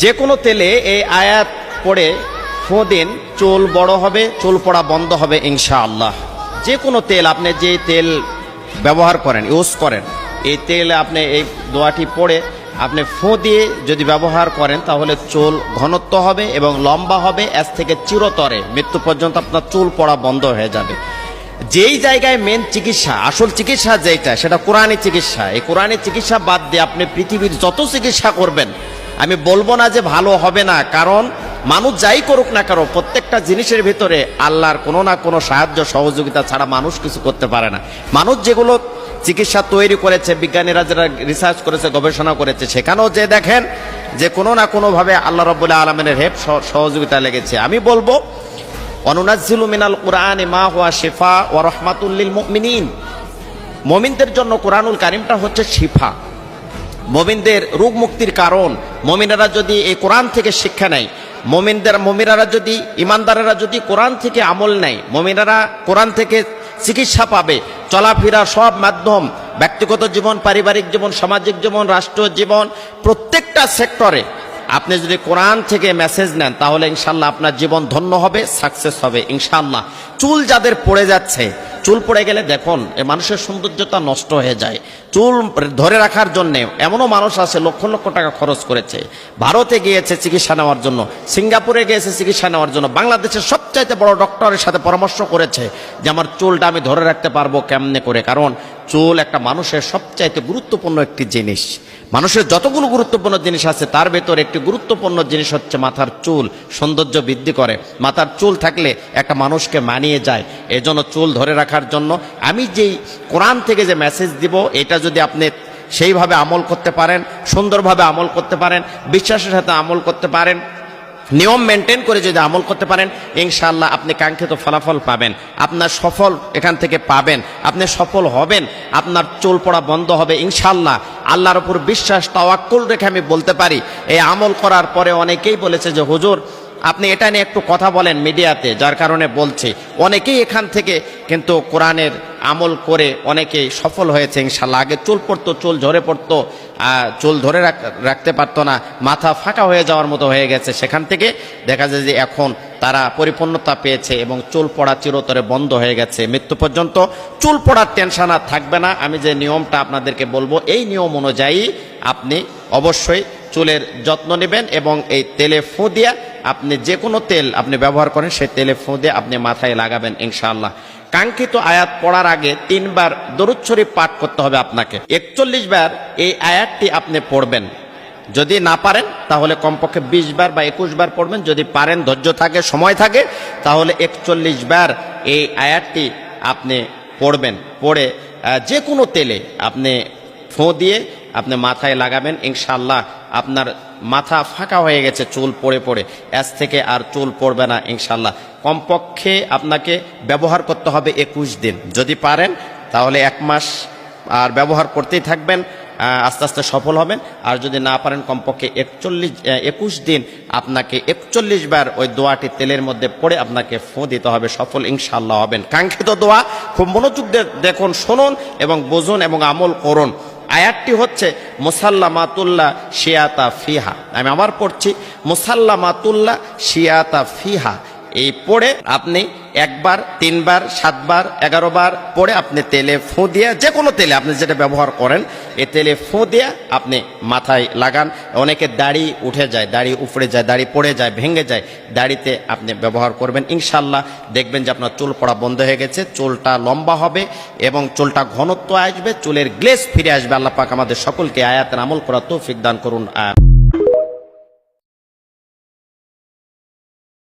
যে কোনো তেলে এই আয়াত পড়ে ফোঁ দিন, চুল বড় হবে, চুল পড়া বন্ধ হবে ইনশাআল্লাহ। যে কোনো তেল, আপনি যে তেল ব্যবহার করেন, ইউজ করেন, এই তেলে আপনি এই দোয়াটি পড়ে আপনি ফোঁ দিয়ে যদি ব্যবহার করেন তাহলে চুল ঘনত্ব হবে এবং লম্বা হবে, এর থেকে চিরতরে মৃত্যু পর্যন্ত আপনার চুল পড়া বন্ধ হয়ে যাবে। যেই জায়গায় মেন চিকিৎসা, আসল চিকিৎসা যেটা, সেটা কোরআনী চিকিৎসা। এই কোরআনী চিকিৎসা বাদ দিয়ে আপনি পৃথিবীর যত চিকিৎসা করবেন, আমি বলবো না যে ভালো হবে না, কারণ মানুষ যাই করুক না কারো, প্রত্যেকটা জিনিসের ভিতরে আল্লাহর কোনো না কোনো সাহায্য সহযোগিতা ছাড়া মানুষ কিছু করতে পারে না। মানুষ যেগুলো চিকিৎসা তৈরি করেছে, বিজ্ঞানীরা যারা রিসার্চ করেছে, গবেষণা করেছে, সেখানেও যে দেখেন যে কোনো না কোনোভাবে আল্লাহ রাব্বুল আলামিনের হেল্প সহযোগিতা লেগেছে। আমি বলবো অনুনাজ্জিলু মিনাল কুরআনি মা হুয়া শিফা ওয়া রাহমাতুল লিল মুমিনিন। মুমিনদের জন্য কোরআনুল কারীমটা হচ্ছে শিফা, মুমিনদের রোগ মুক্তির কারণ। মুমিনেরা যদি এই কোরআন থেকে শিক্ষা নেয়, মুমিনেরা যদি, ইমানদারেরা যদি কোরআন থেকে আমল নেয়, মুমিনেরা কোরআন থেকে চিকিৎসা পাবে। চলাফেরা সব মাধ্যম, ব্যক্তিগত জীবন, পারিবারিক জীবন, সামাজিক জীবন, রাষ্ট্র জীবন, প্রত্যেকটা সেক্টরে আপনি যদি কোরআন থেকে মেসেজ নেন তাহলে ইনশাল্লাহ আপনার জীবন ধন্য হবে, সাকসেস হবে ইনশাল্লাহ। চুল যাদের পড়ে যাচ্ছে, চুল পড়ে গেলে দেখুন এই মানুষের সৌন্দর্যতা নষ্ট হয়ে যায়। চুল ধরে রাখার জন্য এমনও মানুষ আছে লক্ষ লক্ষ টাকা খরচ করেছে, ভারতে গিয়েছে চিকিৎসা নেওয়ার জন্য, সিঙ্গাপুরে গিয়েছে চিকিৎসা নেওয়ার জন্য, বাংলাদেশের সবচাইতে বড় ডক্টরের সাথে পরামর্শ করেছে যে আমার চুলটা আমি ধরে রাখতে পারবো কেমনে করে। কারণ চুল একটা মানুষের সবচাইতে গুরুত্বপূর্ণ একটি জিনিস। মানুষের যতগুলো গুরুত্বপূর্ণ জিনিস আছে তার ভেতরে একটি গুরুত্বপূর্ণ জিনিস হচ্ছে মাথার চুল। সৌন্দর্য বৃদ্ধি করে, মাথার চুল থাকলে একটা মানুষকে মানিয়ে যায়। এজন্য চুল ধরে রাখার জন্য আমি যেই কোরআন থেকে যে মেসেজ দিব, এটা যদি আপনি সেইভাবে আমল করতে পারেন, সুন্দরভাবে আমল করতে পারেন, বিশ্বাসের সাথে আমল করতে পারেন, নিয়ম মেনটেন করে যদি আমল করতে পারেন, ইনশাআল্লাহ আপনি কাঙ্ক্ষিত ফলাফল পাবেন, আপনার সফল এখান থেকে পাবেন, আপনি সফল হবেন, আপনার চুল পড়া বন্ধ হবে ইনশাআল্লাহ। আল্লাহর উপর বিশ্বাস, তাওয়াক্কুল রেখে আমি বলতে পারি, এই আমল করার পরে অনেকেই বলেছে যে হুজুর আপনি এটা নিয়ে একটু কথা বলেন মিডিয়াতে, যার কারণে বলছি। অনেকেই এখান থেকে কিন্তু কোরআনের আমল করে অনেকেই সফল হয়েছে ইনশাআল্লাহ। আগে চুল পড়তো, চুল ঝরে পড়তো, চুল ধরে রাখতে পারতো না, মাথা ফাঁকা হয়ে যাওয়ার মতো হয়ে গেছে, সেখান থেকে দেখা যায় যে এখন তারা পরিপূর্ণতা পেয়েছে এবং চুল পড়া চিরতরে বন্ধ হয়ে গেছে। মৃত্যু পর্যন্ত চুল পড়ার টেনশন আর থাকবে না। আমি যে নিয়মটা আপনাদেরকে বলবো, এই নিয়ম অনুযায়ী আপনি অবশ্যই চুলের যত্ন নেবেন এবং এই তেলে ফোঁ দিয়ে, আপনি যে কোনো তেল আপনি ব্যবহার করেন সেই তেলে ফোঁ দিয়ে আপনি মাথায় লাগাবেন ইনশাআল্লাহ। কাঙ্ক্ষিত আয়াত পড়ার আগে 3 বার দরুদ শরীফ পাঠ করতে হবে আপনাকে। 41 বার এই আয়াতটি আপনি পড়বেন। যদি না পারেন তাহলে কমপক্ষে 20 বার বা 21 বার পড়বেন। যদি পারেন, ধৈর্য থাকে, সময় থাকে, তাহলে 41 বার এই আয়াতটি আপনি পড়বেন। পড়ে যে কোনো তেলে আপনি ফোঁ দিয়ে আপনি মাথায় লাগাবেন ইনশাআল্লাহ। আপনার মাথা ফাঁকা হয়ে গেছে চুল পড়ে পড়ে, এর থেকে আর চুল পড়বে না ইনশাআল্লাহ। কমপক্ষে আপনাকে ব্যবহার করতে হবে 21 দিন। যদি পারেন তাহলে 1 মাস আর ব্যবহার করতেই থাকবেন, আস্তে আস্তে সফল হবেন। আর যদি না পারেন কমপক্ষে 21 দিন আপনাকে 41 বার ওই দোয়াটি তেলের মধ্যে পড়ে আপনাকে ফোঁ দিতে হবে, সফল ইনশাআল্লাহ হবেন। কাঙ্ক্ষিত দোয়া খুব মনোযোগ দিয়ে দেখুন, শুনুন এবং বুঝুন এবং আমল করুন। আয়াতটি হচ্ছে মুসাল্লামাতুল্লাহ শিয়াতা ফিহা। আমি আবার পড়ছি, মুসাল্লামাতুল্লাহ শিয়াতা ফিহা। এই পড়ে আপনি 1 বার, 3 বার, 7 বার, 11 বার পড়ে আপনি তেলে ফোঁ দিয়ে, যে কোনো তেলে আপনি যেটা ব্যবহার করেন, এই তেলে ফোঁ দিয়ে আপনি মাথায় লাগান। অনেকে দাড়ি উঠে যায়, দাড়ি উপড়ে যায়, দাড়ি পড়ে যায়, ভেঙে যায়, দাড়িতে আপনি ব্যবহার করবেন ইনশাআল্লাহ। দেখবেন যে আপনার চুল পড়া বন্ধ হয়ে গেছে, চুলটা লম্বা হবে এবং চুলটা ঘনত্ব আসবে, চুলের গ্লেজ ফিরে আসবে। আল্লাহ পাক আমাদের সকলকে আয়াতের আমল করার তৌফিক দান করুন।